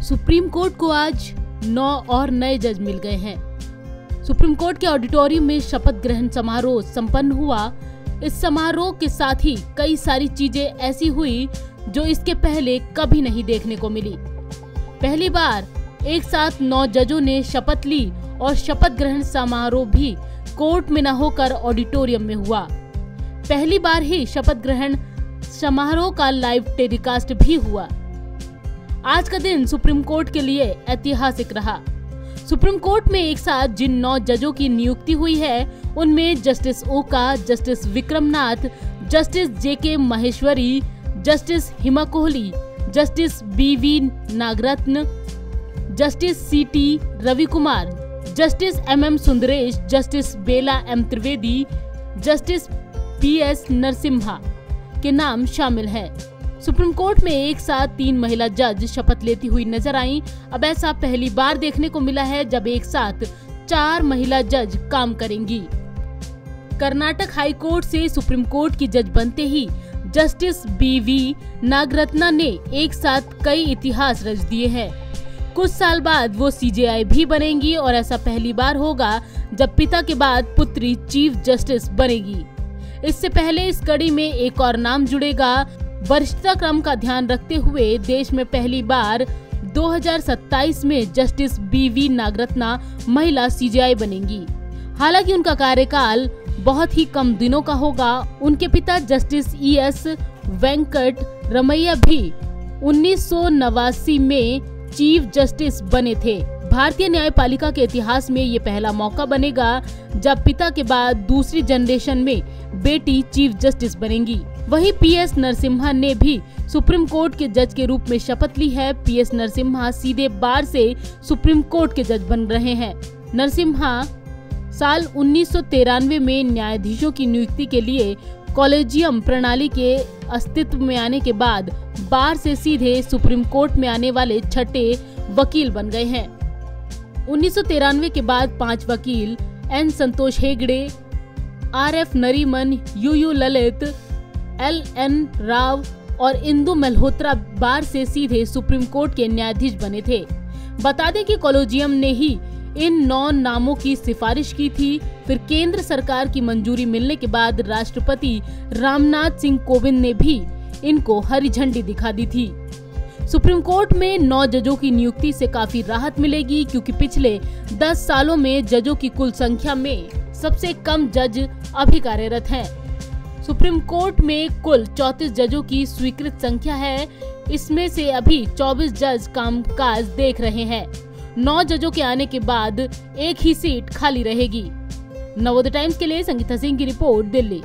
Supreme court को आज 9 और नए जज मिल गए हैं। सुप्रीम कोर्ट के ऑडिटोरियम में शपथ ग्रहण समारोह संपन्न हुआ। इस समारोह के साथ ही कई सारी चीजें ऐसी हुई जो इसके पहले कभी नहीं देखने को मिली। पहली बार एक साथ 9 जजों ने शपथ ली और शपथ ग्रहण समारोह भी कोर्ट में न होकर ऑडिटोरियम में हुआ। पहली बार ही शपथ ग्रहण समारोह का लाइव टेलीकास्ट भी हुआ। आज का दिन सुप्रीम कोर्ट के लिए ऐतिहासिक रहा। सुप्रीम कोर्ट में एक साथ जिन 9 जजों की नियुक्ति हुई है उनमें justice Oka, justice Vikramnath, justice J K Maheshwari, justice Hima Kohli, justice B V Nagarathna, justice C T Ravikumar, justice MM Sundaresh, justice Bela M Trivedi, justice PS Narasimha के नाम शामिल हैं। सुप्रीम कोर्ट में एक साथ 3 महिला जज शपथ लेती हुई नजर आईं। अब ऐसा पहली बार देखने को मिला है जब एक साथ 4 महिला जज काम करेंगी। कर्नाटक हाई कोर्ट से सुप्रीम कोर्ट की जज बनते ही जस्टिस BV नागरत्ना ने एक साथ कई इतिहास रच दिए हैं। कुछ साल बाद वो CJI भी बनेंगी और ऐसा पहली बार होगा जब पिता के बाद पुत्री चीफ जस्टिस बनेगी। इससे पहले इस कड़ी में एक और नाम जुड़ेगा। वरिष्ठता क्रम का ध्यान रखते हुए देश में पहली बार 2027 में जस्टिस BV नागरत्ना महिला CJI बनेंगी। हालांकि उनका कार्यकाल बहुत ही कम दिनों का होगा। उनके पिता जस्टिस ES वेंकट रमैया भी 1989 में चीफ जस्टिस बने थे। भारतीय न्यायपालिका के इतिहास में ये पहला मौका बनेगा जब पिता के बाद दूसरी जनरेशन में बेटी चीफ जस्टिस बनेंगी। वहीं PS नरसिम्हा ने भी सुप्रीम कोर्ट के जज के रूप में शपथ ली है। PS नरसिम्हा सीधे बार से सुप्रीम कोर्ट के जज बन रहे हैं। नरसिम्हा साल 1993 में न्यायाधीशों की नियुक्ति के लिए कॉलेजियम प्रणाली के अस्तित्व में आने के बाद बार से सीधे सुप्रीम कोर्ट में आने वाले छठे वकील बन गए हैं। 1993 के बाद 5 वकील N संतोष Hegde, RF Nariman, UU Lalit, LN Rao और इंदु मल्होत्रा बार से सीधे सुप्रीम कोर्ट के न्यायाधीश बने थे। बता दें कि कॉलेजियम ने ही इन 9 नामों की सिफारिश की थी। फिर केंद्र सरकार की मंजूरी मिलने के बाद राष्ट्रपति रामनाथ सिंह कोविंद ने भी इनको हरी झंडी दिखा दी थी। सुप्रीम कोर्ट में 9 जजों की नियुक्ति से काफी राहत मिलेगी क्योंकि पिछले 10 सालों में जजों की कुल संख्या में सबसे कम जज अभी कार्यरत हैं। सुप्रीम कोर्ट में कुल 34 जजों की स्वीकृत संख्या है। इसमें से अभी 24 जज कामकाज देख रहे हैं। 9 जजों के आने के बाद एक ही सीट खाली रहेगी। नवोदय टाइम्स के लिए संगीता सिंह की रिपोर्ट, दिल्ली।